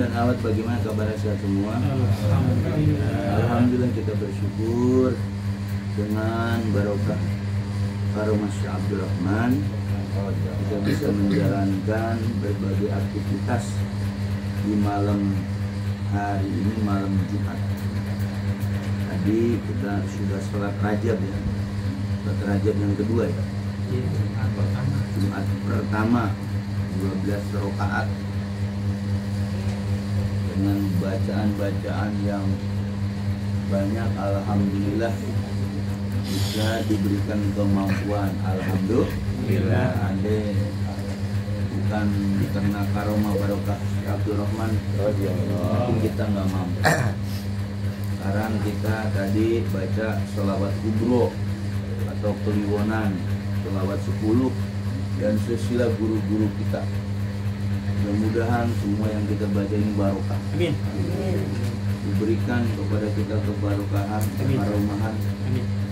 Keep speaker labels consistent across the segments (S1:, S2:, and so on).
S1: Dan awat, bagaimana kabar sehat semua? Alhamdulillah, kita bersyukur dengan barokah karomah Syekh Abdul Rahman kita bisa menjalankan berbagai aktivitas di malam hari ini, malam Jumat. Tadi kita sudah sholat Rajab ya, sholat Rajab yang kedua ya, Jumat pertama 12 rakaat dengan bacaan-bacaan yang banyak. Alhamdulillah bisa diberikan kemampuan. Alhamdulillah. Ade bukan karena karomah barokah Abdul Rahman, mungkin kita nggak mampu. Sekarang kita tadi baca sholawat kubro atau keliwonan, sholawat 10 dan sesila guru-guru kita. Mudah-mudahan semua yang kita baca ini barokah. Amin. Diberikan kepada kita kebarokahan, kebaromahan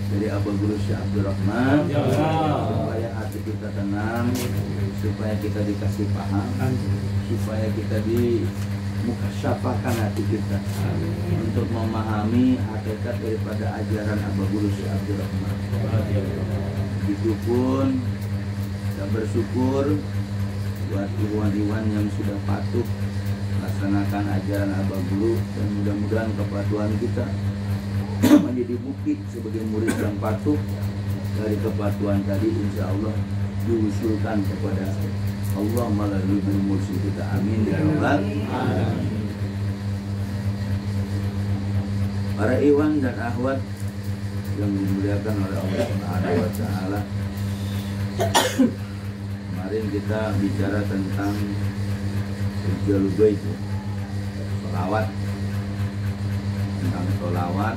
S1: dari Abah Guru Syekh Abdul Rahman, supaya hati kita tenang, supaya kita dikasih paham, supaya kita dimukasyafahkan hati kita untuk memahami hakikat daripada ajaran Abah Guru Syekh Abdul Rahman. Begitupun kita bersyukur buat iwan-iwan yang sudah patuh melaksanakan ajaran Abah Guru, dan mudah-mudahan kepatuhan kita menjadi bukti sebagai murid yang patuh. Dari kepatuhan tadi insya Allah diusulkan kepada Allah melalui guru mursyid kita. Amin ya rabbal alamin. Para iwan dan akhwat yang dimuliakan oleh Allah Subhanahu wa taala, kemarin kita bicara tentang Rijalul Ghaib, sholawat, tentang sholawat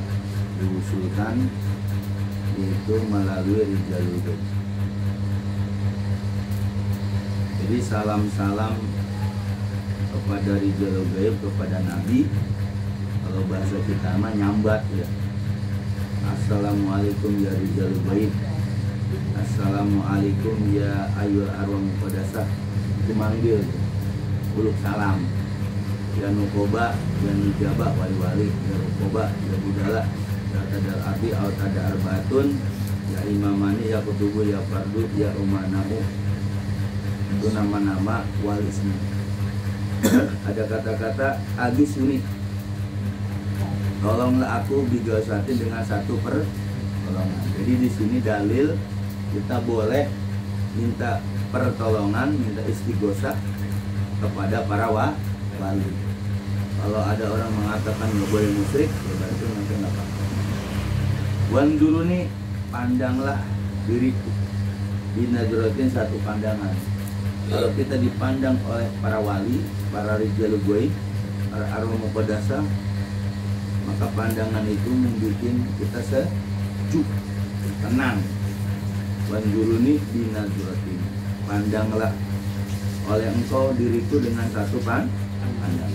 S1: diusulkan yaitu melalui Rijalul Ghaib. Jadi salam-salam kepada Rijalul Ghaib, kepada Nabi. Kalau bahasa kita mah nyambat ya. Assalamualaikum ya Rijalul Ghaib, assalamualaikum ya ayyul arwah muqaddasah. Itu manggil uluk salam. Ya nukoba, ya nijabah wali-wali, ya rukoba, ya budala, ya tadar abi, ya tadar batun, ya imamani, ya kutubu, ya fardu, ya umanamu. Itu nama-nama wali semua. Ada kata-kata agis unit. Tolonglah aku bijasatin dengan satu pertolongan. Jadi di sini dalil kita boleh minta pertolongan, minta istighosah kepada para wali. Kalau ada orang mengatakan nggak boleh musyrik, ya berarti nanti nggak apa-apa. Wan dulu nih, pandanglah diriku binadrotin, satu pandangan. Kalau kita dipandang oleh para wali, para Rijalul Ghaib, para arwah muqaddasah, maka pandangan itu membuat kita sejuk, tenang. Wan dulu nih binadrotin, pandanglah oleh engkau diriku dengan satu pandangan.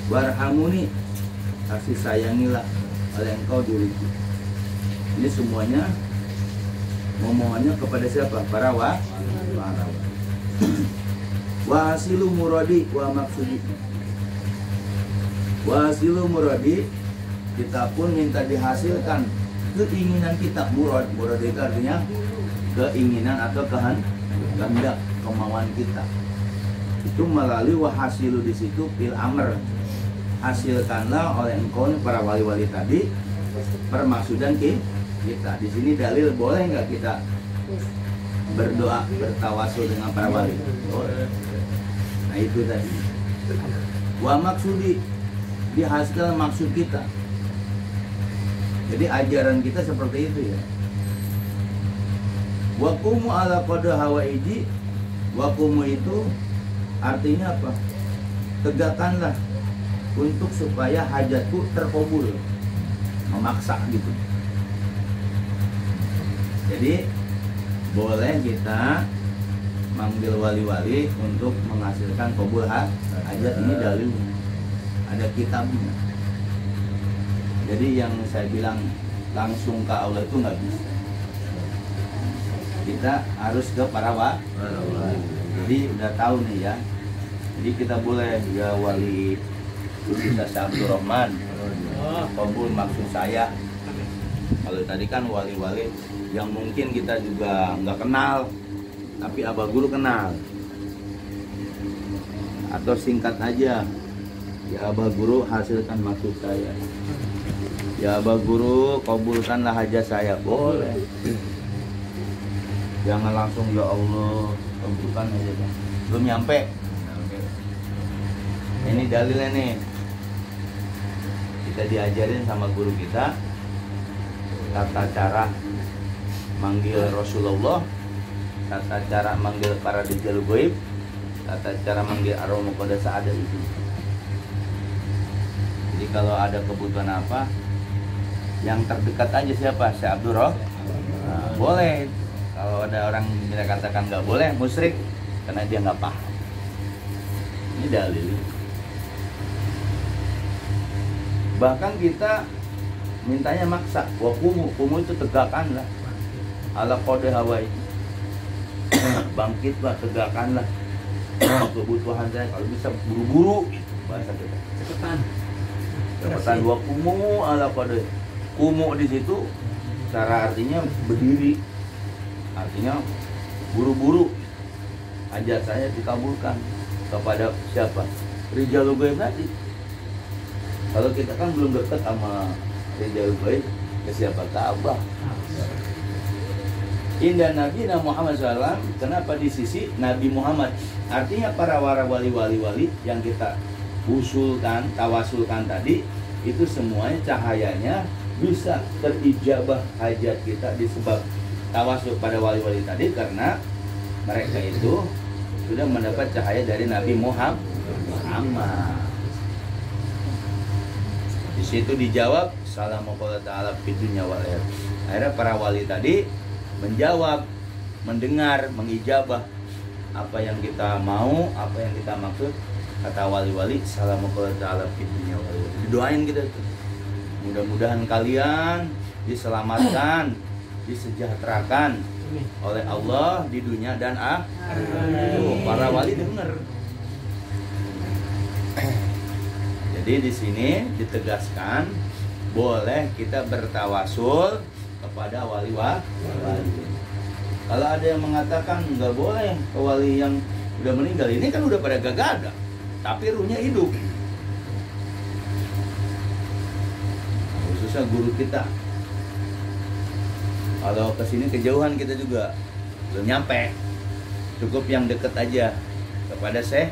S1: Warhamuni, kasih sayangilah oleh engkau diriku. Ini semuanya ngomongannya kepada siapa? Para wali. Wa hasilu muradi wa maksudi. Wa hasilu muradi, kita pun minta dihasilkan keinginan kita. Murad itu artinya keinginan atau kehendak, kemauan kita. Itu melalui wahasilu, di situ fil amr. Hasilkanlah oleh engkau para wali-wali tadi permaksudan kita. Di sini dalil boleh nggak kita berdoa, bertawasul dengan para wali? Boleh. Nah itu tadi. Wa maksudi, dihasilkan maksud kita. Jadi ajaran kita seperti itu ya. Waqumu ala qada hawaiji. Waqumu itu artinya apa? Tegakkanlah untuk supaya hajatku terkabul. Memaksa gitu. Jadi boleh kita manggil wali-wali untuk menghasilkan kabul hajat. Ini dalil, ada kitabnya. Jadi yang saya bilang langsung ke Allah itu nggak bisa. Kita harus ke para wali. Jadi udah tahu nih ya, Jadi kita boleh ya wali bisa Abdurrahman kabul maksud saya. Kalau tadi kan wali-wali yang mungkin kita juga nggak kenal, tapi Abah Guru kenal. Atau singkat aja, ya Abah Guru hasilkan maksud saya. Ya Abah Guru kabulkanlah hajat saya, boleh. Jangan langsung ya Allah kabulkan aja, belum nyampe. Ini dalilnya nih. Kita diajarin sama guru kita tata cara manggil Rasulullah, tata cara manggil para rijal ghaib, tata cara manggil arwah muqaddasah ada itu. Jadi kalau ada kebutuhan apa, yang terdekat aja siapa? Syekh Abdurrahman. Nah, boleh. Kalau ada orang yang katakan nggak boleh, musyrik, karena dia nggak paham. Ini dalil. Bahkan kita mintanya maksa, wa kumu itu tegakkanlah ala qada hawai. Bangkitlah, tegakkanlah kebutuhan saya, kalau bisa buru-buru bahasa kita. Cepetan wa kumu ala qada. Kumu di situ cara artinya berdiri. Artinya buru-buru hajat saya dikabulkan kepada siapa? Rijalul ghaib tadi. Kalau kita kan belum dekat sama Rijal Ghaib, ke siapa? Ka'bah. Indah Nabi Muhammad SAW. Kenapa di sisi Nabi Muhammad? Artinya para wali-wali yang kita usulkan, tawasulkan tadi, itu semuanya cahayanya bisa terijabah hajat kita disebab tawasul pada wali-wali tadi, karena mereka itu sudah mendapat cahaya dari Nabi Muhammad. Di situ dijawab Assalamualaikum ta'ala fid dunya wal akhirah. Akhirnya para wali tadi menjawab, mendengar, mengijabah apa yang kita mau, apa yang kita maksud. Kata wali-wali Assalamualaikum ta'ala fid dunya wal akhirah. Didoain kita tuh. Mudah-mudahan kalian diselamatkan, disejahterakan oleh Allah di dunia dan akhirat. Para wali dengar. Jadi di sini ditegaskan boleh kita bertawasul kepada wali-wali. Kalau ada yang mengatakan nggak boleh ke wali yang udah meninggal, ini kan udah pada gagada, tapi ruhnya hidup. Khususnya guru kita. Kalau kesini kejauhan kita juga belum nyampe, cukup yang deket aja kepada Syekh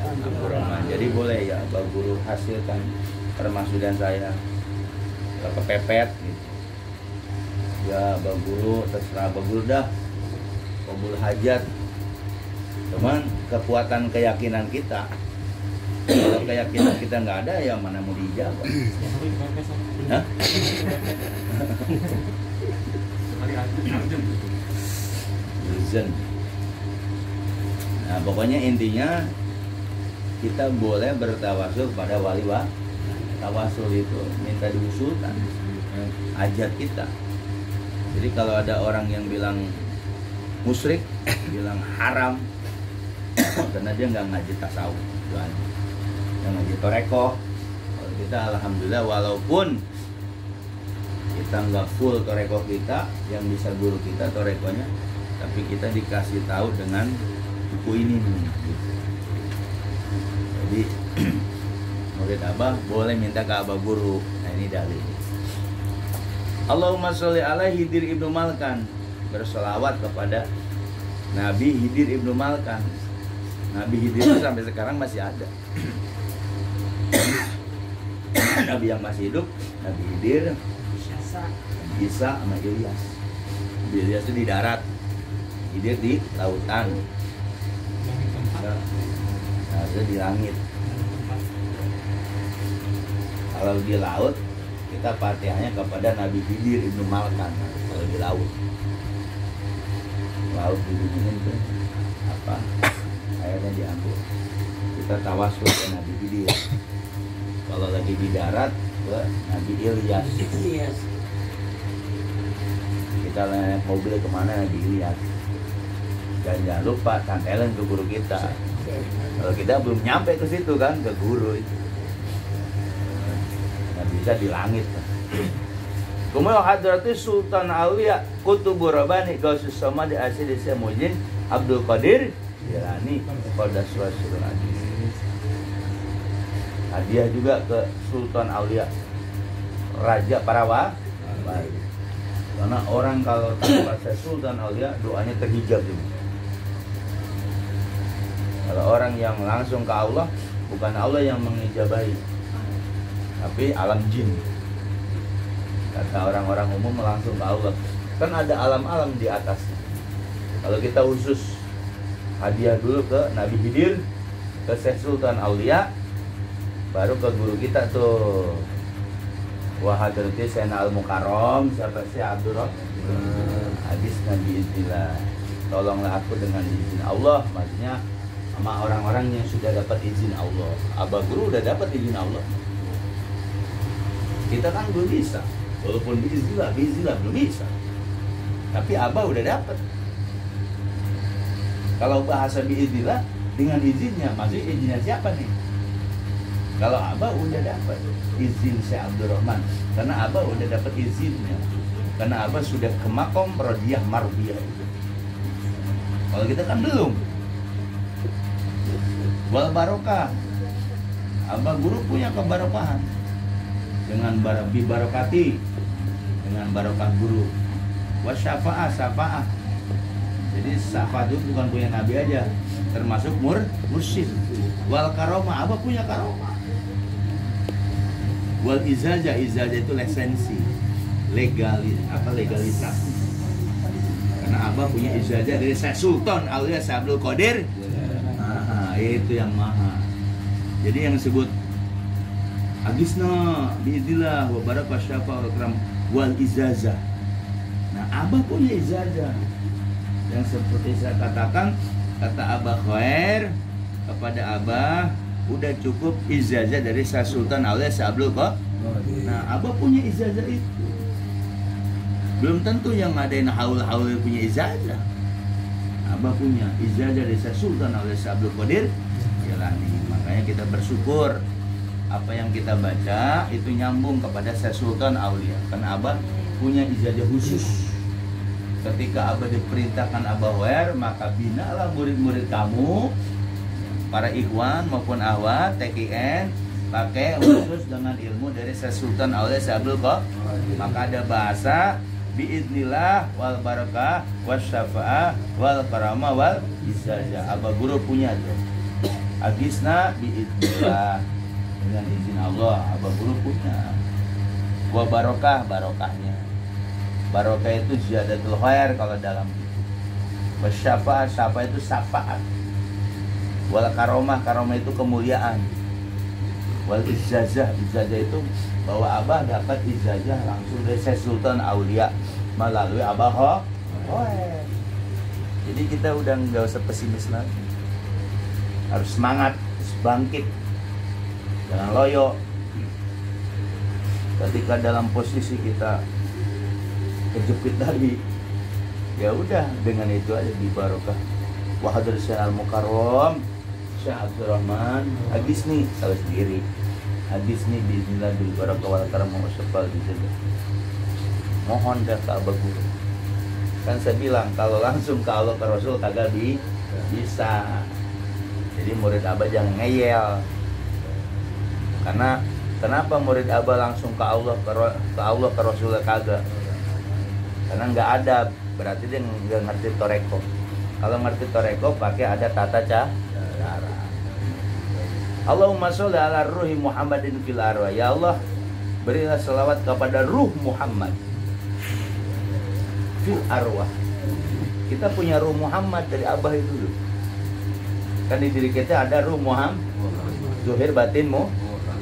S1: Abdurrahman. Jadi boleh ya Abah Guru hasilkan permasudan saya, kepepet gitu. Ya Abah Guru, terserah Abah Guru dah, kabul hajat. Cuman kekuatan keyakinan kita, kalau keyakinan kita nggak ada, ya mana mau dijawab? Hah? Nah pokoknya intinya kita boleh bertawasul pada wali-wali. Tawasul itu minta diusulkan hajat kita. Jadi kalau ada orang yang bilang musyrik, bilang haram, karena dia nggak ngaji tasawuf, yang ngaji toreko. Kalau kita alhamdulillah, walaupun kita nggak full toreko kita, yang bisa guru kita torekonya, tapi kita dikasih tahu dengan buku ini nih. Jadi murid Abah boleh minta ke Abah Guru. Nah ini dalil. Allahumma sholli ala Hidir ibnu Malkan. Bersolawat kepada Nabi Hidir ibnu Malkan. Nabi Hidir itu sampai sekarang masih ada. Nabi yang masih hidup, Nabi Hidir, Isa sama Ilyas. Ilyas itu di darat, Hidir di lautan. Nah, itu di langit. Kalau di laut, kita fatihahnya kepada Nabi Hidir ibnu Malkan. Kalau di laut, didinginin tuh apa? Airnya diambil. Kita tawasul ke Nabi Hidir. Kalau lagi di darat, ke Nabi Ilyas. Kita naik mobil kemana, Nabi Ilyas. Dan jangan lupa tantelan ke guru kita. Kalau kita belum nyampe ke situ kan, ke guru itu nggak bisa di langit kan. Kemudian hadratus Sultan Aulia Kutubur Rabbani Gausus Samad Asyid Syamujin Abdul Qadir Jilani Qadas Rasulul Aziz. Hadiah juga ke Sultan Aulia, raja para wali. Karena orang kalau bahasa Sultan Aulia doanya terhijab juga. Kalau orang yang langsung ke Allah, bukan Allah yang mengijabahi, tapi alam jin. Kata orang-orang umum langsung ke Allah. Kan ada alam-alam di atas. Kalau kita khusus hadiah dulu ke Nabi Khidir, ke Syekh Sultan Aulia, baru ke guru kita tuh Wahadrati Sayyidina Al-Mukarram, siapa sih Abdul Hadis Nabi Istilah. Tolonglah aku dengan izin Allah, maksudnya sama orang-orang yang sudah dapat izin Allah. Abah guru udah dapat izin Allah. Kita kan belum bisa. Walaupun biiznillah belum bisa. Tapi Abah udah dapat. Kalau bahasa biiznillah dengan izinnya, maksudnya izinnya siapa nih? Kalau Abah udah dapat izin Syekh Abdul Rahman, karena Abah udah dapat izinnya. Karena Abah sudah ke makom rodiyah marbiyah. Kalau kita kan belum. Wal barokah. Abah guru punya kebarokahan. Dengan barokati, dengan barokah guru. Wasyafa'ah, syafa'ah. Jadi syafaat itu bukan punya Nabi aja, termasuk mursyid. Wal karomah, Abah punya karomah. Wal izazah, izazah itu lisensi, legalitas. Karena Abah punya izazah dari Syekh Sultan Aulia Abdul Qadir. Nah, itu yang maha. Jadi yang disebut Agisna biidillah wa baraka syafa wal karam wal izazah. Nah, Abah punya izazah. Yang seperti saya katakan, kata Abah Khair kepada Abah, udah cukup izazah dari Syekh Sultan Aulia Abdul Qadir. Nah, Abah punya izazah itu. Belum tentu yang ngadain haul-haul punya izazah. Abah punya izazah dari Syekh Sultan Aulia Abdul Qadir Jilani. Makanya kita bersyukur apa yang kita baca itu nyambung kepada Syekh Sultan Aulia. Karena Abah punya ijazah khusus. Ketika Abah diperintahkan Abah Wer, maka binalah murid-murid kamu, para ikhwan maupun ahwat TKN, pakai khusus dengan ilmu dari Syekh Sultan Aulia Abdul Qadir. Maka ada bahasa biidnillah wal barakah wasyafa'ah wal karamah wal izazah. Abah guru punya tuh. Agisna biidnillah, dengan izin Allah. Abah guru punya. Wa barokah, barokahnya. Barokah itu ziyadatul khair kalau dalam itu. Wasyafa'ah, syafa'ah itu syafaat. Wal karomah, karomah itu kemuliaan. Wal izazah, izazah itu bahwa Abah dapat izazah langsung dari Syekh Sultan Aulia melalui Abah Khair. Jadi kita udah nggak usah pesimis lagi. Harus semangat, harus bangkit. Jangan loyo. Ketika dalam posisi kita kejepit tadi, ya udah dengan itu aja di barokah. Wahadur Syekh Al-Mukarram, Syekh Abdul Rahman, hadis nih salah sendiri. Hadis nih bismillah bil barakah wal karamah wasyafal bismillah. Mohon dah ke Abah guru. Kan saya bilang kalau langsung ke Allah ke Rasul kagak bisa. Jadi murid Abah jangan ngeyel. Karena kenapa murid Abah langsung ke Allah ke Rasul kagak? Karena nggak ada, berarti dia nggak ngerti toreko. Kalau ngerti toreko pakai ada tata cara. Allahumma sholli ala ruhi Muhammadin fil arwah. Ya Allah, berilah selawat kepada ruh Muhammad fil arwah. Kita punya ruh Muhammad dari Abah itu dulu. Kan di diri kita ada ruh Muhammad, zuhir batinmu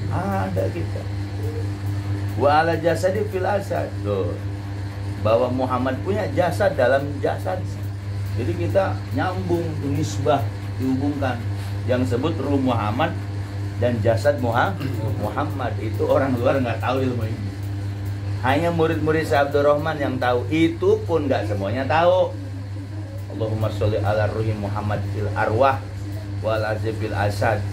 S1: ada kita. Wa ala jasadi fil asad. Tuh, bahwa Muhammad punya jasad dalam jasad. Jadi kita nyambung, nisbah, dihubungkan. Yang sebut ruh Muhammad dan jasad Muhammad itu orang luar nggak tahu ilmu ini. Hanya murid-murid Syekh Abdul Rahman yang tahu. Itu pun nggak semuanya tahu. Allahumma sholli ala ruhi Muhammad fil arwah. wal azbil asad.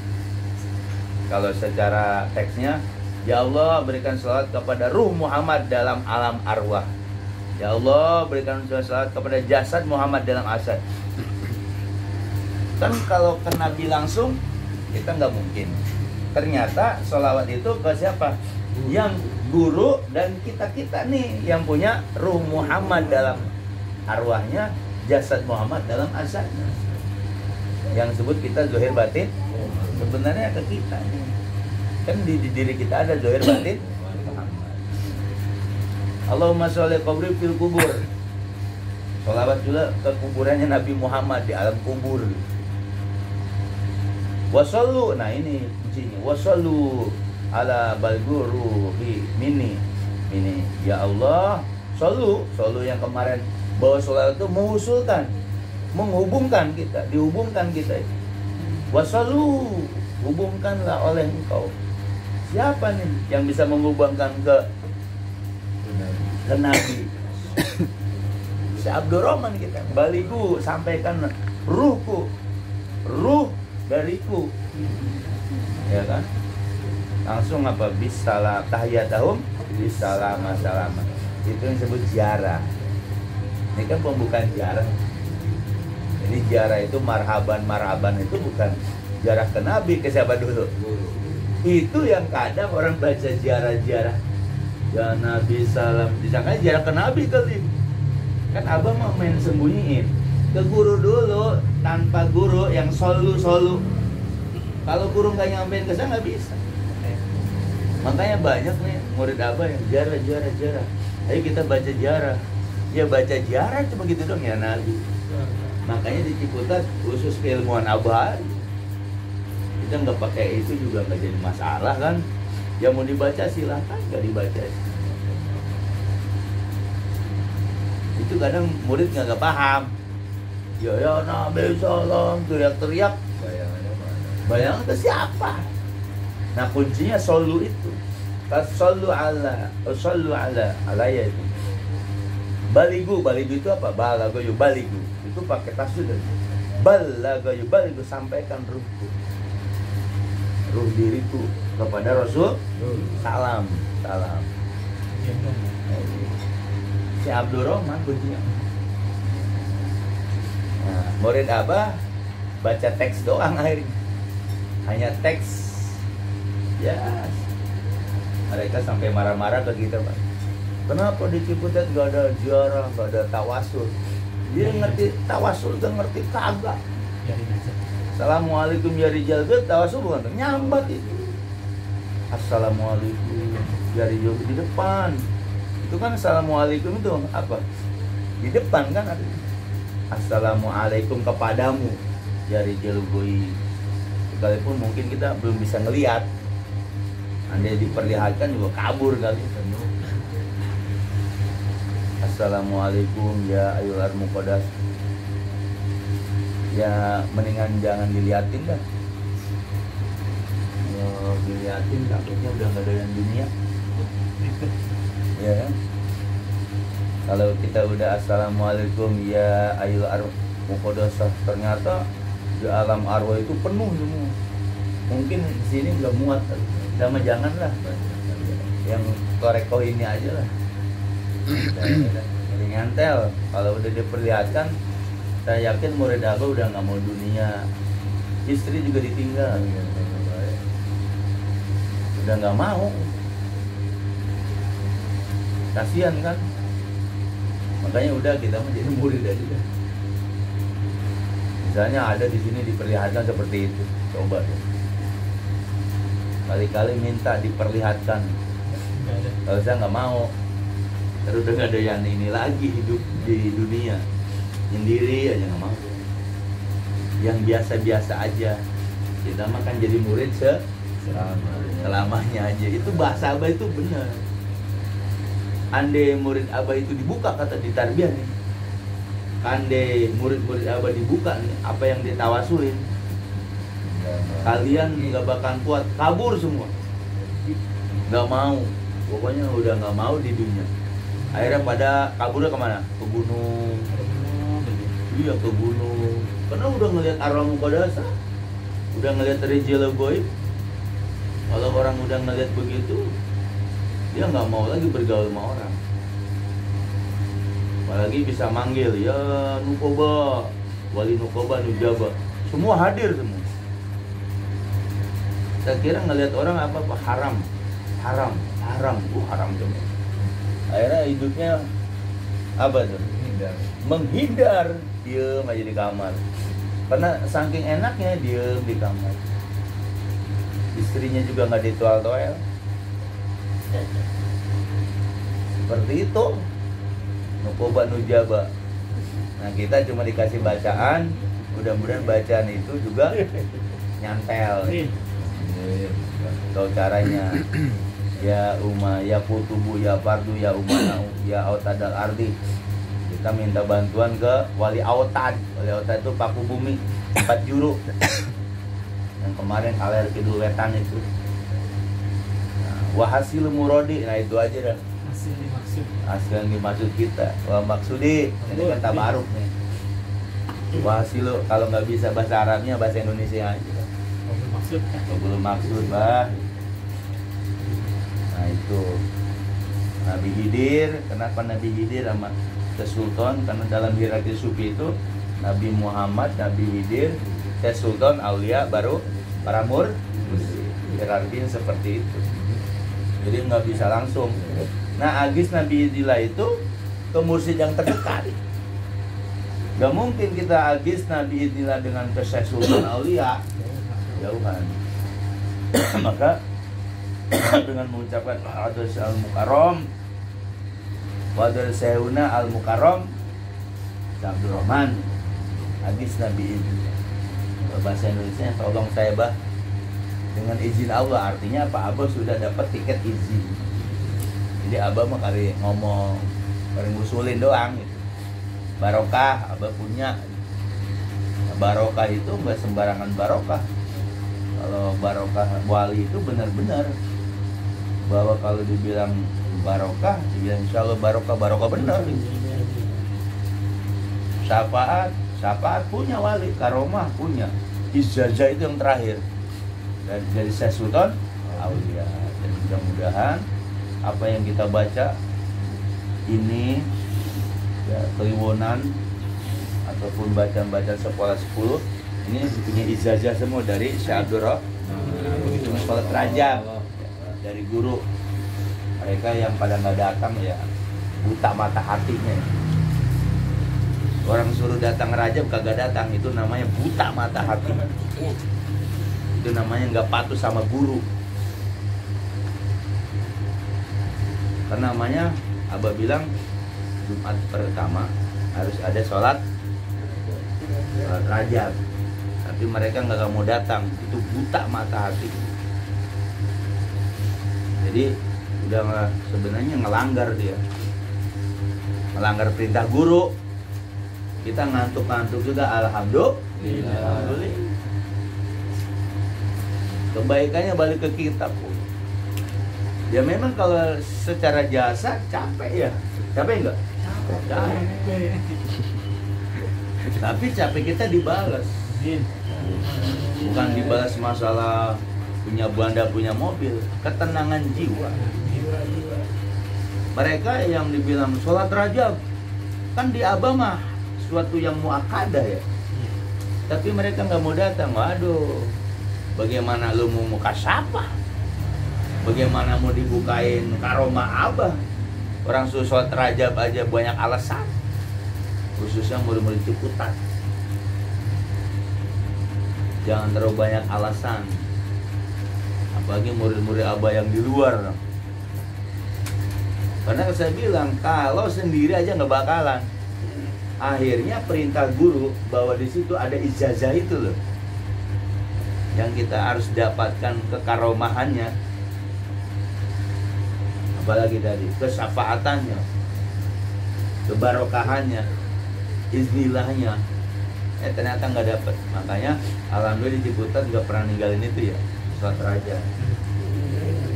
S1: Kalau secara teksnya, ya Allah berikan salawat kepada ruh Muhammad dalam alam arwah. Ya Allah berikan salawat kepada jasad Muhammad dalam asad. Kan kalau ke Nabi langsung kita nggak mungkin. Ternyata salawat itu ke siapa? Yang guru dan kita nih yang punya ruh Muhammad dalam arwahnya, jasad Muhammad dalam asadnya. Yang sebut kita zahir batin sebenarnya ke kita nih. Kan di diri kita ada zahir batin Muhammad. Allahumma sholli qabri fil kubur. Sholawat juga ke kuburannya Nabi Muhammad di alam kubur. Wasallu, nah ini kuncinya. Wasallu ala balguruhi mini. Ya Allah, solu yang kemarin bahwa sholawat itu mengusulkan, menghubungkan kita, dihubungkan kita. Wasallu, hubungkanlah oleh engkau. Siapa nih yang bisa menghubungkan ke Nabi? Si Abdurrahman kita. Baligu, sampaikan ruhku, ruh dariku, ya kan? Langsung apa? Bisalam tahiyatahum bisalama salama. Itu yang disebut ziarah. Ini kan pembukaan ziarah. Jadi ziarah itu marhaban itu bukan ziarah ke Nabi, ke siapa dulu? Itu yang kadang orang baca ziarah ya Nabi salam, disangka ziarah ke Nabi kali. Kan abang mau main sembunyiin ke guru dulu, tanpa guru yang solu. Kalau guru nggak nyampein ke sana nggak bisa. Makanya banyak nih murid abah yang ziarah. Ayo kita baca ziarah. Ya baca ziarah cuma gitu dong ya Nabi. Makanya di Ciputat khusus keilmuan abah. Kita nggak pakai itu juga nggak jadi masalah kan. Yang mau dibaca silahkan, nggak dibaca. Itu kadang murid nggak paham. Ya Nabi salam, teriak-teriak. Bayangan ke siapa? Nah kuncinya solu itu. Sallu ala alaya itu. Baligu itu apa? Balagayu baligu. Itu pakai tasdid. Balagayu baligu, sampaikan ruhku, ruh diriku kepada Rasul. Salam. Si Abdurrahman kuncinya. Nah, murid abah baca teks doang akhirnya. Hanya teks. Ya, mereka sampai marah-marah ke kita, Pak. Kenapa di Ciputat gak ada ziarah, gak ada tawasul? Dia ngerti tawasul, gak ngerti kagak. Assalamualaikum ya Rijal, tawasul bukan? Nyambat itu. Assalamualaikum ya Rijal di depan. Itu kan assalamualaikum itu apa? Di depan kan ada. Assalamualaikum kepadamu ya Rijal Goi. Sekalipun mungkin kita belum bisa ngelihat. Andai diperlihatkan juga kabur kali. Assalamualaikum ya ayyuhal muqaddas. Ya mendingan jangan diliatin dah. Kalau diliatin takutnya udah nggak ada yang dunia. Ya kan? Kalau kita udah assalamualaikum ya ayyuhal muqaddas, ternyata di alam arwah itu penuh semua. Mungkin di sini nggak muat. Sama janganlah, yang korek ini aja lah. Jadi nyantel. Kalau udah diperlihatkan, saya yakin murid abah udah nggak mau dunia. Istri juga ditinggal, udah nggak mau. Kasihan kan? Makanya udah kita menjadi murid aja. Misalnya ada di sini diperlihatkan seperti itu, coba deh. Kali-kali minta diperlihatkan. Kalau saya nggak mau, terus udah nggak ada yang ini lagi hidup di dunia. Sendiri aja nggak mau. Yang biasa-biasa aja. Kita mah kan jadi murid selamanya aja. Itu bahasa abah itu benar. Andai murid abah itu dibuka, kata di tarbiyah nih. Andai murid-murid abah dibuka nih, apa yang ditawasulin, kalian nggak bakal kuat, kabur semua, nggak mau, pokoknya udah nggak mau di dunia. Akhirnya pada kaburnya kemana? Ke gunung. Iya, ke gunung, karena udah ngelihat arwah muqaddasah. udah ngelihat rijal goib, kalau orang udah ngelihat begitu, dia nggak mau lagi bergaul sama orang. Apalagi bisa manggil, ya Nukoba, wali Nukoba, Nujaba, semua hadir semua. Saya kira ngelihat orang apa haram, haram, haram, haram semua. Akhirnya hidupnya apa tuh? Menghindar, diem aja di kamar. Karena saking enaknya diem di kamar. Istrinya juga nggak ditoel-toel. Seperti itu. Nukoba Nujaba. Nah kita cuma dikasih bacaan, mudah-mudahan bacaan itu juga nyantel. Tahu caranya. Ya Umma, ya Kutubu, ya Fardu, ya Umma, ya Autadal Ardi. Kita minta bantuan ke Wali Autad. Wali Autad itu paku bumi 4 juru. Yang kemarin kaler kidul wetan itu. Nah, wahasil murodi, nah itu aja dah. Hasil yang dimaksud kita. Wah maksudi, ini kan tabaruk nih. Wahasil kalau nggak bisa bahasa Arabnya bahasa Indonesia aja. Belum maksud bah. Nah itu Nabi Khidir. Kenapa Nabi Khidir sama Sultan? Karena dalam hierarki sufi itu Nabi Muhammad, Nabi Khidir, Sultan, Aulia, baru para hierarkinya seperti itu. Jadi nggak bisa langsung. Nah agis Nabi Idillah itu ke mursyid yang terdekat. Gak mungkin kita agis Nabi Idillah dengan ke Sultan Aulia, jauhan. Maka dengan mengucapkan Hadras al-Mukarram, Wadal Sehuna al-Mukarram Abdul Rahman, hadis Nabi itu. Bahasa Indonesia, tolong saya bah dengan izin Allah, artinya apa? Abah sudah dapat tiket izin. Jadi Abah mah kali ngomong, kali ngusulin doang gitu. Barokah Abah punya. Nah, barokah itu nggak sembarangan barokah. Kalau barokah wali itu benar-benar bahwa kalau dibilang barokah, dibilang insya Allah barokah benar. Syafaat punya wali, karomah punya, ijazah itu yang terakhir dari Syekh Sultan Aulia. Dan mudah-mudahan apa yang kita baca ini ya, Kliwonan ataupun bacaan-bacaan sekolah 10 ini punya ijazah semua dari Syekh Abdul Rahman. Begitu sholat rajab dari guru. Mereka yang pada nggak datang ya buta mata hatinya. Orang suruh datang rajab kagak datang, itu namanya buta mata hati. Itu namanya nggak patuh sama guru. Karena namanya Abah bilang Jumat pertama harus ada sholat rajab. Tapi mereka nggak mau datang, itu buta mata hati. Jadi udah sebenarnya ngelanggar dia, melanggar perintah guru. Kita ngantuk-ngantuk juga, alhamdulillah. Kebaikannya balik ke kita pun. Ya memang kalau secara jasa capek ya, capek enggak? Capek. Tapi capek kita dibalas. Bukan dibalas masalah punya banda, punya mobil, ketenangan jiwa. Mereka yang dibilang sholat rajab kan di Abah mah suatu yang muakkadah ya. Tapi mereka nggak mau datang. Waduh, bagaimana lu mau mukasafah? Bagaimana mau dibukain karomah Abah? Orang suruh sholat rajab aja banyak alasan. Khususnya murid-murid Ciputat. Jangan terlalu banyak alasan. Apalagi murid-murid Abah yang di luar. Karena saya bilang kalau sendiri aja nggak bakalan. Akhirnya perintah guru bahwa di situ ada ijazah itu loh, yang kita harus dapatkan kekaromahannya, apalagi tadi kesafaatannya, kebarokahannya, iznilahnya. Ternyata nggak dapet. Makanya alhamdulillah di Ciputat nggak pernah ninggalin itu ya, sholat rajab.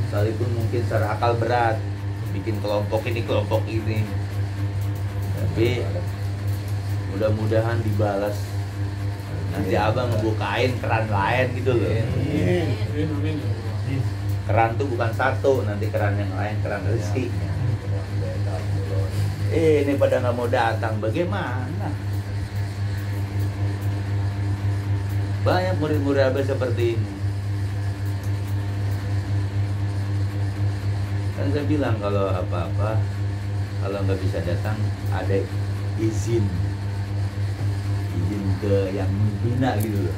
S1: Sekalipun mungkin secara akal berat, bikin kelompok ini, tapi mudah-mudahan dibalas Nanti abang ngebukain keran lain gitu loh. Keran tuh bukan satu, nanti keran yang lain, keran rezeki. Ini pada nggak mau datang, bagaimana? Banyak murid-murid abah seperti ini. Kan saya bilang kalau apa-apa, kalau nggak bisa datang, ada izin ke yang bina gitu loh.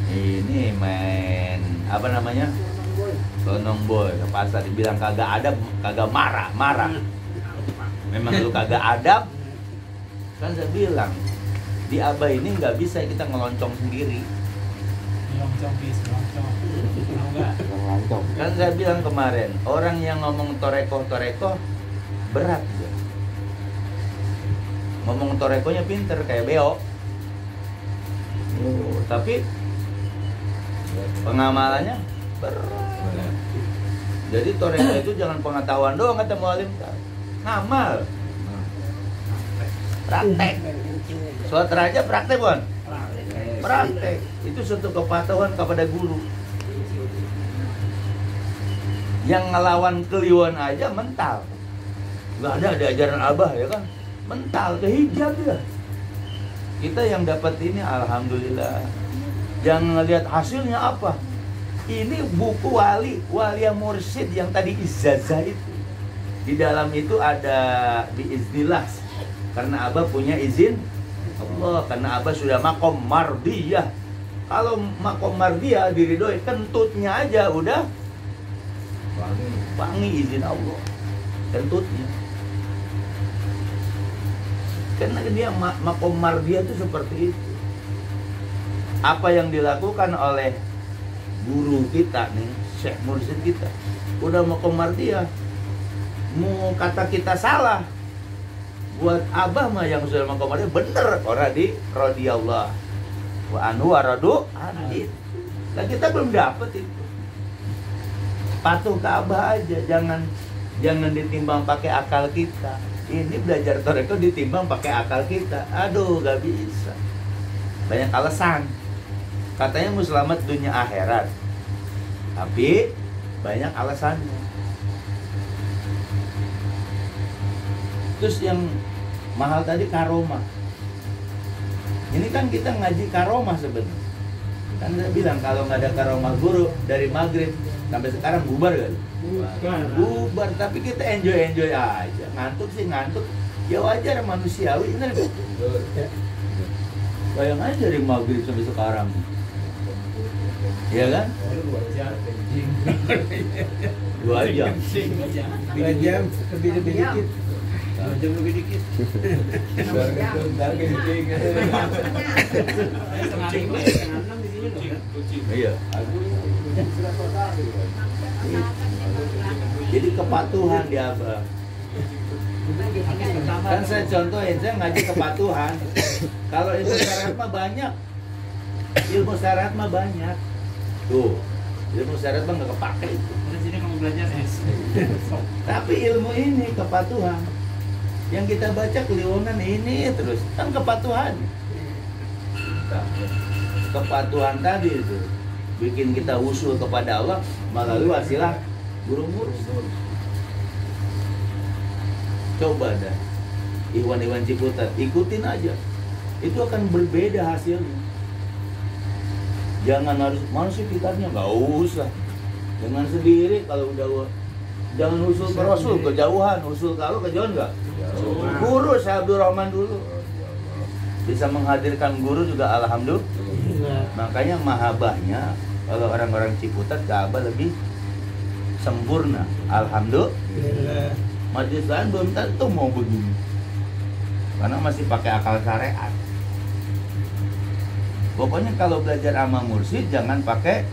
S1: Ini main apa namanya, Lonong Boy ke pasar, dibilang kagak adab, kagak marah. Memang lu kagak adab. Kan saya bilang di abah ini nggak bisa kita ngeloncong sendiri. Kan saya bilang kemarin, orang yang ngomong torekoh berat dia. Ngomong torekohnya pinter kayak beo. Tapi pengamalannya berat. Jadi torekoh itu jangan pengetahuan doang kata mualim, ngamal, praktek. Suatu raja praktek bukan? Praktek. Itu suatu kepatuhan kepada guru. Yang ngelawan keliuan aja mental. Nggak ada di ajaran abah ya kan? Mental, kehijab ya. Kita yang dapat ini alhamdulillah. Jangan ngelihat hasilnya apa. Ini buku Walia Mursyid yang tadi ijazah itu. Di dalam itu ada biiznillah. Karena abah punya izin Allah, karena abah sudah makom mardiyah. Kalau makom mardiyah diridhoi, kentutnya aja udah wangi izin Allah. Kentutnya. Karena dia makom mardiyah itu seperti itu. Apa yang dilakukan oleh guru kita nih, Syekh Mursyid kita, udah makom mardiyah. Mau kata kita salah, buat abah mah yang sudah makom mardiyah bener. Orang di radhiyallah wa anhu wa radu anhu. Nah kita belum dapet itu. Patuh ke abah aja, jangan ditimbang pakai akal kita. Ini belajar toreko ditimbang pakai akal kita. Aduh, gak bisa. Banyak alasan. Katanya mau selamat dunia akhirat. Tapi banyak alasannya. Terus yang mahal tadi karomah. Ini kan kita ngaji karomah sebenarnya. Kan saya bilang kalau nggak ada karomah guru dari maghrib sampai sekarang bubar kan? Bubar, tapi kita enjoy aja. Ngantuk sih ngantuk, ya wajar manusiawi. Ini bayang aja dari maghrib sampai sekarang, ya kan? 2 jam.
S2: 2 jam lebih dikit. 2 jam lebih dikit.
S1: Iya. Jadi kepatuhan di abah. Kan saya contohin, saya ngaji kepatuhan. Kalau ilmu syariat mah banyak. Ilmu syariat mah banyak. Tuh, ilmu syariat mah nggak kepake itu.
S2: Sini kamu belajar
S1: Tapi ilmu ini kepatuhan. Yang kita baca keliwungan ini terus kan kepatuhan. Kepatuhan tadi itu bikin kita usul kepada Allah melalui wasilah guru mursyid. Coba dah Iwan Ciputat, ikutin aja, itu akan berbeda hasilnya. Jangan harus manusia sekitarnya, nggak usah. Jangan sendiri, kalau udah jangan usul ke Rasul, kejauhan. Usul kalau kejauhan nggak? Guru Syekh Abdul Rahman dulu bisa menghadirkan guru juga alhamdulillah. Makanya mahabahnya kalau orang-orang Ciputat ke abah lebih sempurna, alhamdulillah. Majelis lain belum tentu mau begini, karena masih pakai akal syariat. Pokoknya kalau belajar sama mursyid jangan pakai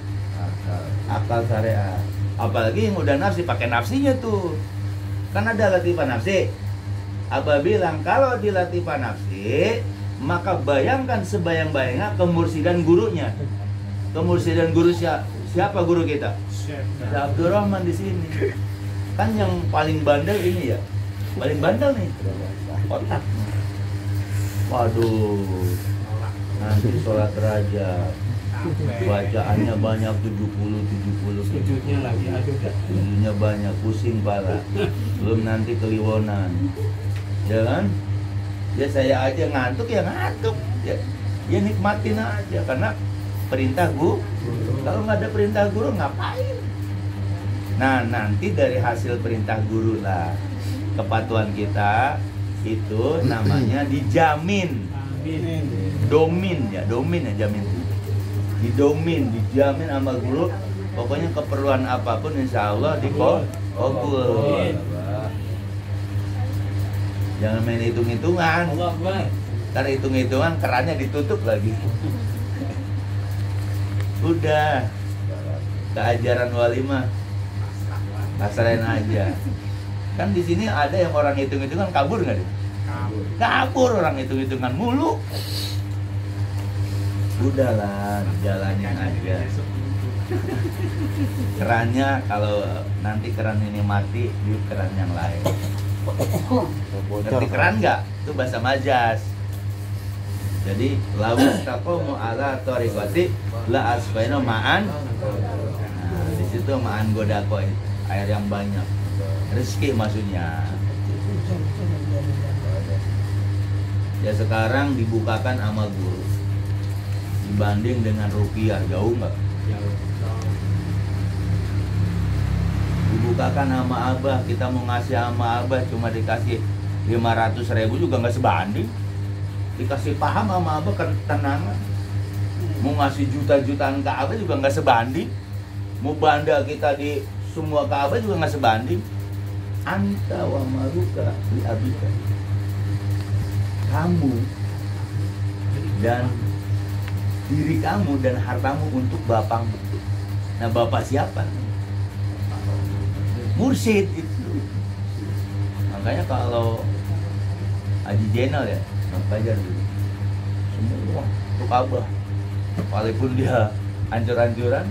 S1: akal syariat. Apalagi yang udah nafsi, pakai nafsinya tuh. Kan ada latifah nafsi. Abah bilang kalau di latifah nafsi, maka bayangkan sebayang-bayangnya kemursidan gurunya. Kemursidan guru siapa guru kita? Syekh Abdul Rahman di sini. Kan yang paling bandel ini ya. Paling bandel nih. Otak. Waduh. nanti sholat rajab bacaannya banyak 70
S2: Sujudnya lagi aduh dah.
S1: sujudnya banyak, pusing pala, belum nanti keliwonan, ya kan? Ya saya aja ngantuk ya ngantuk, ya nikmatin aja karena perintah guru. Kalau nggak ada perintah guru ngapain? Nah nanti dari hasil perintah guru lah kepatuhan kita itu namanya dijamin. Domin ya jamin. Dijamin sama guru. Pokoknya keperluan apapun insya Allah dikabul. Jangan main hitung-hitungan. Karena hitung-hitungan kerannya ditutup lagi. Udah keajaran walimah pasrahin aja. Kan di sini ada yang orang hitung-hitungan kabur nggak deh? Kabur orang hitung-hitungan mulu. Udahlah, jalanin aja. Kerannya kalau nanti keran ini mati di keran yang lain. Ngerti keran nggak? Itu bahasa majas. Jadi lawis taqomu ala thariqati la asfaina ma'an. Nah, di situ ma'an godako itu air yang banyak. Rezeki maksudnya. Ya sekarang dibukakan sama guru. Dibanding dengan rupiah jauh nggak? Dibukakan sama abah, kita mau ngasih sama abah cuma dikasih 500.000 juga nggak sebanding. Dikasih paham sama abah ketenangan. Mau ngasih juta-jutaan ke abah juga nggak sebanding. Mau banda kita di semua ke abah juga nggak sebanding. Anta wa maruka li abika. Kamu dan diri kamu dan hartamu untuk bapakmu. Nah bapak siapa? Mursyid itu. Makanya kalau Haji Jenal ya, Fajar dulu semua untuk abah, walaupun dia hancur-hancuran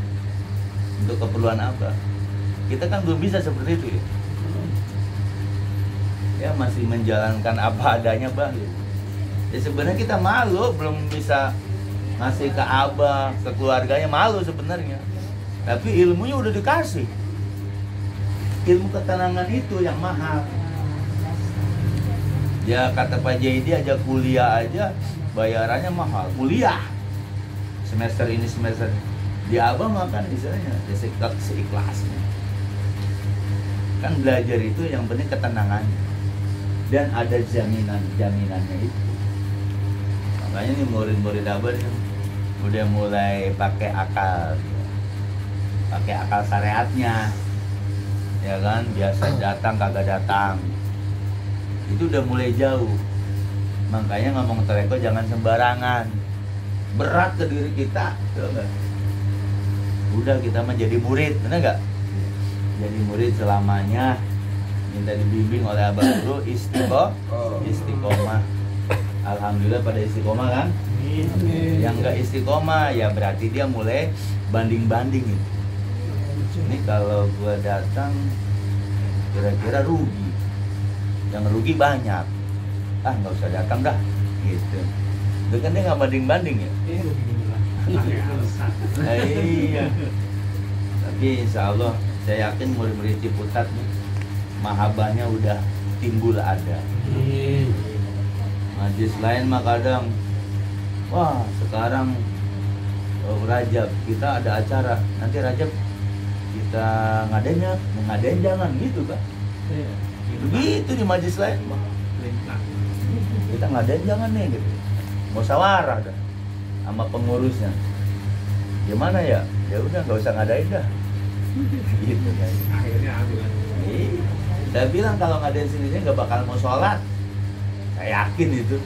S1: untuk keperluan abah. Kita kan belum bisa seperti itu ya. Ya masih menjalankan apa adanya bang. Ya sebenarnya kita malu belum bisa ngasih ke abah, ke keluarganya, malu sebenarnya. Tapi ilmunya udah dikasih. Ilmu ketenangan itu yang mahal. Ya kata Pak Jaidi aja kuliah aja bayarannya mahal. Kuliah semester ini semester ini. Di abah makan istilahnya ya seikhlasnya. Kan belajar itu yang penting ketenangannya. Dan ada jaminannya itu. Makanya nih murid-murid abah nih udah mulai pakai akal syariatnya, ya kan, biasa datang kagak datang, itu udah mulai jauh. Makanya ngomong toreko jangan sembarangan, berat ke diri kita, udah kita mah jadi murid, bener nggak? Jadi murid selamanya, minta dibimbing oleh abah guru, istiqomah. Alhamdulillah pada istiqomah kan. Yang nggak istiqomah ya berarti dia mulai banding-banding gitu. Ini kalau gua datang kira-kira rugi, yang rugi banyak, nggak usah datang dah gitu. Itu kan dia nggak banding-banding ya. Iya. Tapi insya Allah saya yakin murid-murid Ciputat nih mahabbahnya udah timbul ada. Majlis lain mah kadang, wah sekarang Rajab kita ada acara, nanti Rajab kita ngadain jangan gitu kan? Gitu di majlis lain mah. Kita ngadain jangan nih gitu. Musyawarah dah sama pengurusnya. Gimana ya? Ya udah nggak usah ngadain dah. Gitu kan. Akhirnya aku kan. Saya bilang kalau ngadain sendiri nggak bakal mau sholat. Saya yakin itu.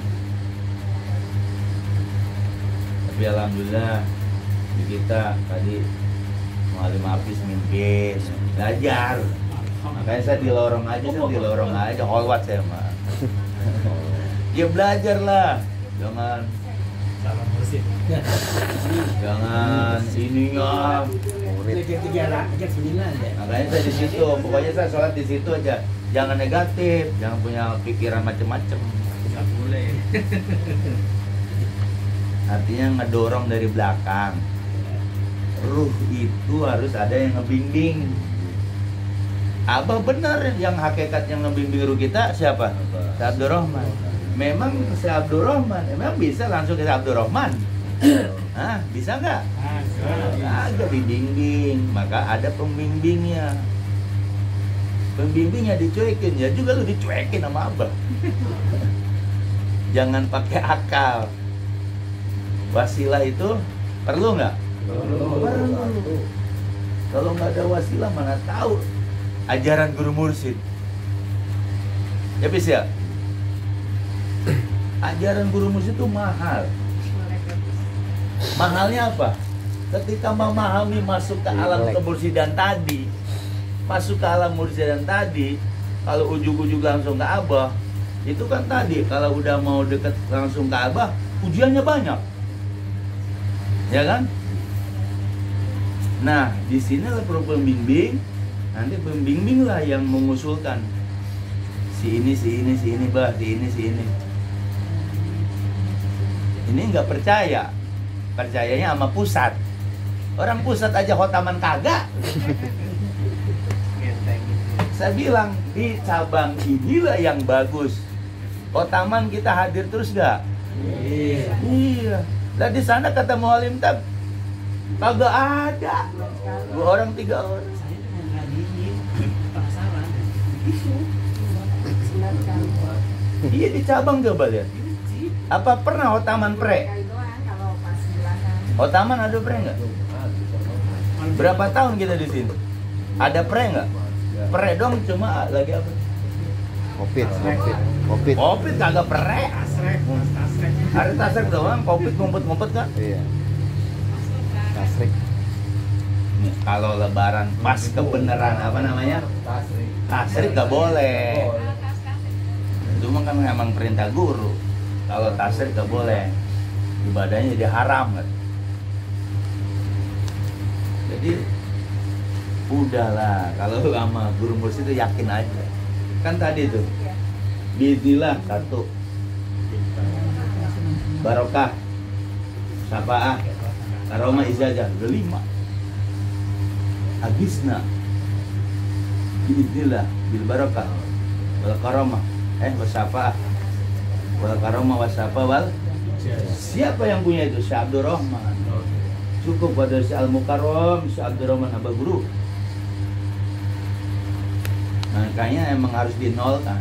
S1: Tapi alhamdulillah di kita tadi Mualim Hafiz mimpin belajar. Makanya saya di lorong aja, holwat saya mah. Ya belajar lah, jangan ininya. Makanya saya di situ, pokoknya saya sholat di situ aja. Jangan negatif, jangan punya pikiran macem-macem. Nggak boleh. artinya ngedorong dari belakang. Ruh itu harus ada yang ngebimbing. Abah benar, yang hakikat yang ngebimbing ruh kita siapa? Syekh Abdurrahman. Memang Syekh Abdurrahman, memang bisa langsung ke Syekh Abdurrahman. Hah, bisa nggak? Ada dibimbing, maka ada pembimbingnya. Pembimbingnya dicuekin, ya juga lu dicuekin sama Abah. Jangan pakai akal. Wasilah itu perlu nggak? Perlu. Kalau nggak ada wasilah mana tahu ajaran guru mursyid. Ya bisa. Ajaran guru mursyid itu mahal. Mahalnya apa? Ketika memahami masuk ke alam kemursidan tadi, masuk ke alam mursidan tadi, kalau ujug-ujug langsung ke Abah, itu kan tadi kalau udah mau deket langsung ke Abah, ujiannya banyak, ya kan? Nah, di sinilah perlu pembimbing. Nanti pembimbing lah yang mengusulkan si ini, bah, si ini. Ini nggak percaya, percayanya sama pusat. Orang pusat aja khotaman kagak. Saya bilang di cabang inilah yang bagus. Khotaman kita hadir terus gak? Iya. Lah di sana kata mualim tab kagak ada. 2 orang 3 orang. Iya di cabang coba lihat. Apa pernah khotaman pre? Khotaman ada pre nggak? Berapa tahun kita di sini? Ada pre nggak? Pre dong cuma lagi apa? Covid kagak pre. Ada tasrek doang, covid ngumpet kan?
S2: Iya. Tasrek.
S1: Nih, kalau lebaran pas kebenaran apa namanya? Tasrek nggak boleh. Cuma kan emang perintah guru. Kalau tasrek nggak boleh. Ibadahnya jadi haram kan? Jadi udahlah, kalau sama guru mursyid itu yakin aja. Kan tadi tuh biiznillah 1, barokah, syafaah, karomah, ijazah, udah 5. Habisna biiznillah bil barokah wal karomah wasyafaah wal karomah wasyafaah wal. Siapa yang punya itu? Syekh Abdurrahman. Cukup pada Syekh Al-Mukarram, Syekh Abdurrahman Abah Guru. Makanya emang harus dinolkan.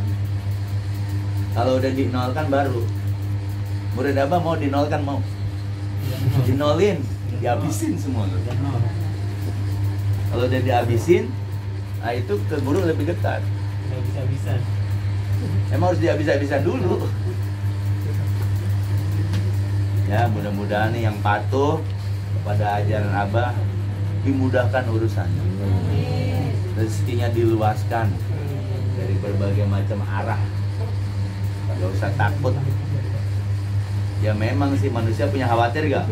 S1: Kalau udah dinolkan baru murid Abah mau dinolkan, mau dinolin, dihabisin semua. Kalau udah dihabisin, nah itu ke guru lebih ketat.
S3: Habis-habisan.
S1: Emang harus dihabis-habisan dulu. Ya mudah-mudahan nih yang patuh kepada ajaran Abah dimudahkan urusannya, rezekinya diluaskan dari berbagai macam arah. Gak usah takut. Ya memang sih manusia punya khawatir gak?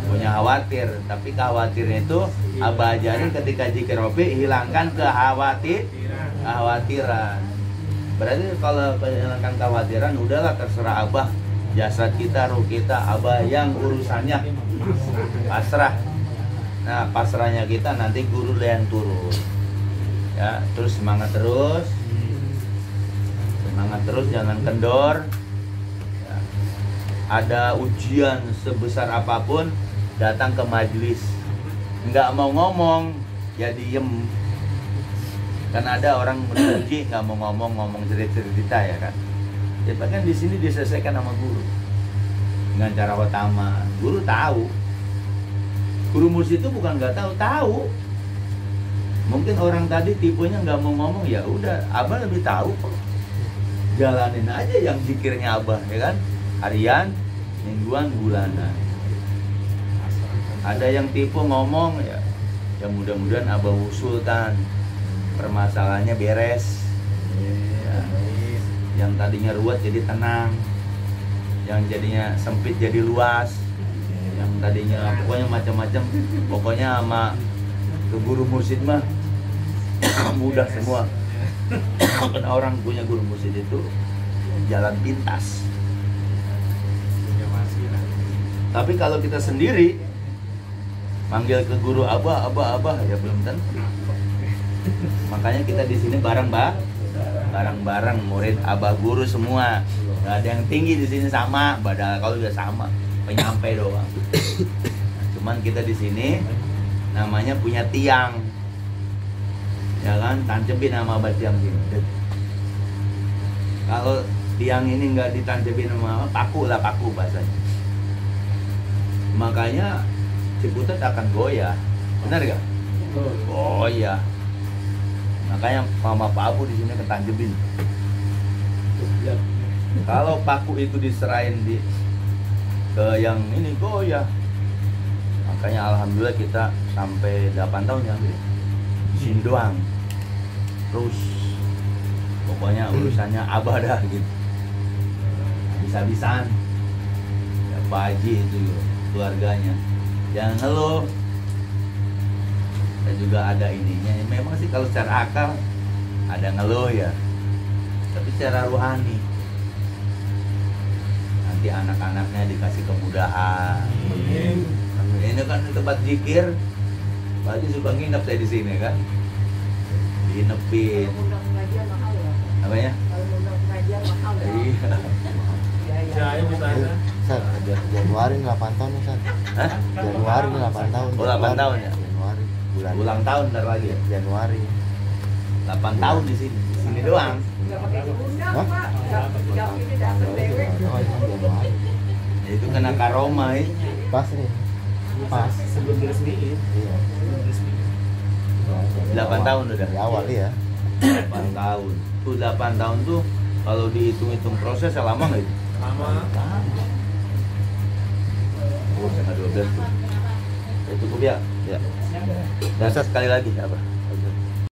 S1: Punya khawatir, tapi khawatirnya itu Abah ajarin ketika zikir Robi, hilangkan kekhawatiran. Berarti kalau hilangkan kekhawatiran, udahlah terserah Abah. Jasad kita, ruh kita, Abah yang urusannya. Pasrah. Nah pasrahnya kita nanti guru yang turun. Ya terus semangat terus. Semangat terus, jangan kendor. Ya. Ada ujian sebesar apapun, datang ke majelis. Nggak mau ngomong, ya diem. Kan ada orang menuji nggak mau ngomong cerita ya kan. Ya kan di sini diselesaikan sama guru dengan cara utama. Guru tahu. Guru mursyid itu bukan nggak tahu. Mungkin orang tadi tipenya nggak mau ngomong, ya udah, Abah lebih tahu kok. Jalanin aja yang zikirnya Abah, ya kan? Harian, mingguan, bulanan. Ada yang tipu ngomong, ya mudah-mudahan Abah usulkan permasalahannya beres. Ya. Yang tadinya ruwet jadi tenang, yang jadinya sempit jadi luas, yang tadinya pokoknya macam-macam, pokoknya sama ke guru mursyid mah mudah semua. Karena orang punya guru mursyid itu jalan pintas. Tapi kalau kita sendiri manggil ke guru abah ya belum tentu. Makanya kita di sini bareng-bareng murid abah guru semua. Gak ada yang tinggi di sini sama, padahal kalau juga sama, penyampai doang. Cuman kita di sini namanya punya tiang, ya kan, tancepin sama abah tiang gini. Kalau tiang ini nggak ditancepin sama paku bahasanya. Makanya Ciputat akan goyah, benar gak? Goyah. Makanya mama Pak Abu di sini ketanjebin. Kalau paku itu diserahin ke yang ini goyah. Makanya alhamdulillah kita sampai 8 tahun ya di sini doang. Terus pokoknya urusannya abah dah gitu. Bisa-bisaan. Ya Pak Haji itu keluarganya. Jangan ngeluh. Dan juga ada ininya. Memang sih kalau secara akal ada ngeluh ya. Tapi secara rohani nanti anak-anaknya dikasih kemudahan. Ini kan tempat zikir. Pak Haji suka nginep saya di sini kan. Dinepin. Apa ya? Iya.
S3: Sat, Januari 8 tahun nih, Sat.
S1: Hah?
S3: Januari 8 tahun.
S1: Oh, 8 tahun ya?
S3: Januari.
S1: Ulang tahun ntar lagi ya?
S3: Januari.
S1: 8 tahun di sini. Di sini doang.
S3: Hah? Januari.
S1: Ya, itu kena karoma ya.
S3: Pas nih. Pas.
S2: Sebelum diresmiin.
S3: Iya.
S1: 8 tahun udah.
S3: Di awal ya.
S1: 8 tahun. Tuh 8 tahun tuh kalau dihitung-hitung prosesnya lama nggak itu?
S2: Lama.
S1: Oh, setengah 12 tuh. Ya cukup ya?
S3: Ya.
S1: Dan sekali lagi apa?